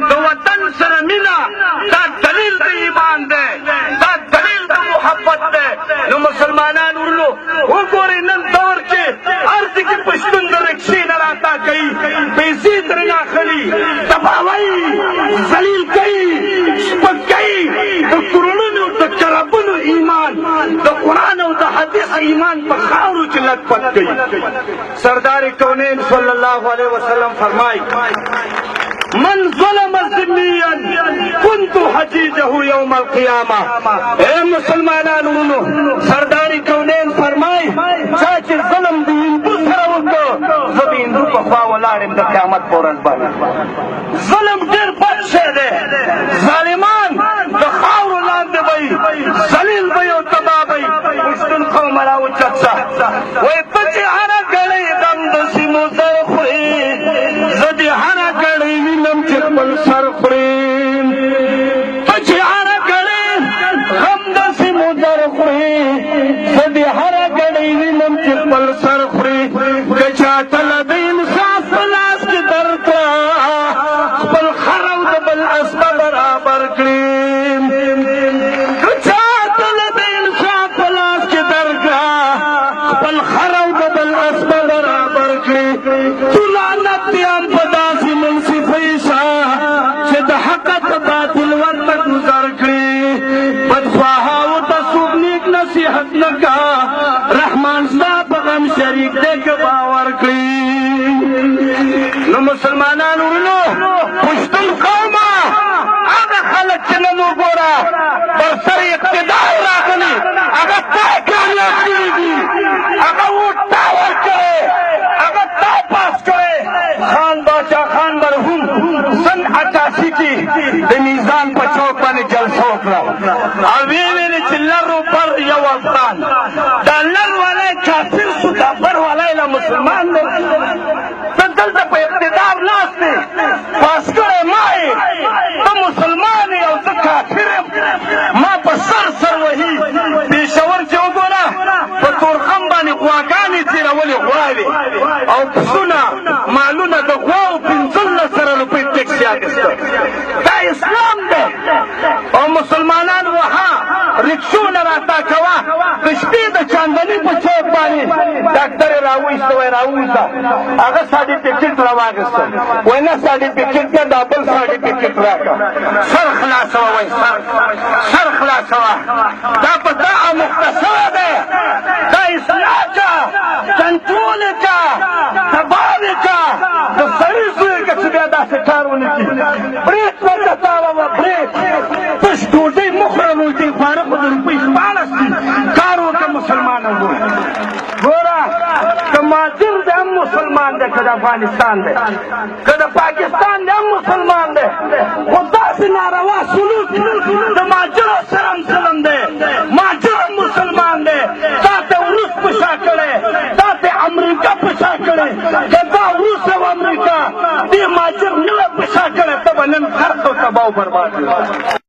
د وطن سره مینه دا دلیل د ایمان دی، دا دلیل د محبت دی. نو مسلمانان ورلو وګورئ نن دور کې هر ځای کې پښتون د رکشې نه راتا کوي، پیسې ترې اخلي، تباهوي، ذلیل کوي، سپک کوي. د کروڑونو د کربونو ایمان، د قرآن او د حدیث ایمان په خاورو کې لت پت کوي. سردار کونین صلی الله علیه وسلم فرمایي من ظلم ذميا كنت حجيجه يوم القيامه. اے مسلمانانو ورونو، سردار کونین فرمایي چا چې ظلم د هندو سره وکړو زه د هندو په خوا ولاړ یم د قیامت په ورځ باندې. ظلم ډېر بد شی دی. ظالمان د خاورو لاندې به وي، ذلیل به وي او تباه به وي. پښتون قوم راوچت شه وایي ته چې هره ګړۍ دم د سیمو زر خورې، زه دې هره ګړۍ وینم چې خپل سر خورې. ته چې هره ګړۍ غم د سیمو زر خورې، زه دې هره ګړۍ وینم چې خپل سر خورې. که چاته له د انصاف په لاس کې درکړه خپل خر او د بل اسبه برابر کړي. که چاته له د انصاف په لاس کې درکړه خپل خر او د بل اسبه برابر کړي. تو لعنت دې هم په داسې منصفۍ شه چې د حق د باطل ورته ګذر کړي. بدخواهاو ته څوک نیک نصیحت نه کا، رحمان ستا په غم شریک دی که باور کړي. نو مسلمانانو ورونو، پښتون قومه هغه خلک چې نن وګوره پر سر اقتدار راغلي، هغه تا کامیاب کړي دي، هغه ووټ تا ورکړی، هغه تا پاس کړی. خان باچا خان مرحوم سن 88 کې د میزان په چوک باندې جلسه وکړه او ویې ویلې چې لر و بر یو افغان. دا لر والی کافر شو، دا بر والی له مسلمان دی. ته دلته په اقتدار ناست دی، پاس کړی ما یې، ته مسلمان یې او زه کافر یم. ما په سر سر وهي. پېښور چې وګوره په تورخم باندې غواګانې تېرولې، غواوې او پسونه مالونه د غواو 1500 روپۍ ټکسي اخیسته. دا اسلام دی. او مسلمانان وها رکشو نه راتا کوه. د شپې د چاندني په چوک باندې ډاکټر یې راوایسته، وایي راووځه. هغه سرټیفکېټ راواخیسته، وایي نه سرټیفکېټ نه دا بل سرټیفکېټ راکړه. سر خلاصوه، وایي سر خلاصوه. دا په تا اموخته شوی دی. دا اصلاح کا، کنټرول کا، تباه کا. د سړي زوی که چې بیا داسې کار ونه کړي، برېک ورته تاوه، برېک. تش ډوډۍ مه خوره، روټۍ خواره خو د روپۍ 14 دي. کار وکړه مسلمانان. ګوره که مهاجر دی هم مسلمان دی، که د افغانستان دی، که د پاکستان دی هم مسلمان دی. خو داسې ناروا سلوک د مهاجرو سره هم ظلم دی. مهاجر هم مسلمان دی. تا ته روس په شا کړی، تا ته امریکا په شا کړی. که دا روس او امریکا دې مهاجر نه په شا کړی، ته به نن خرڅ او تباه او برباد.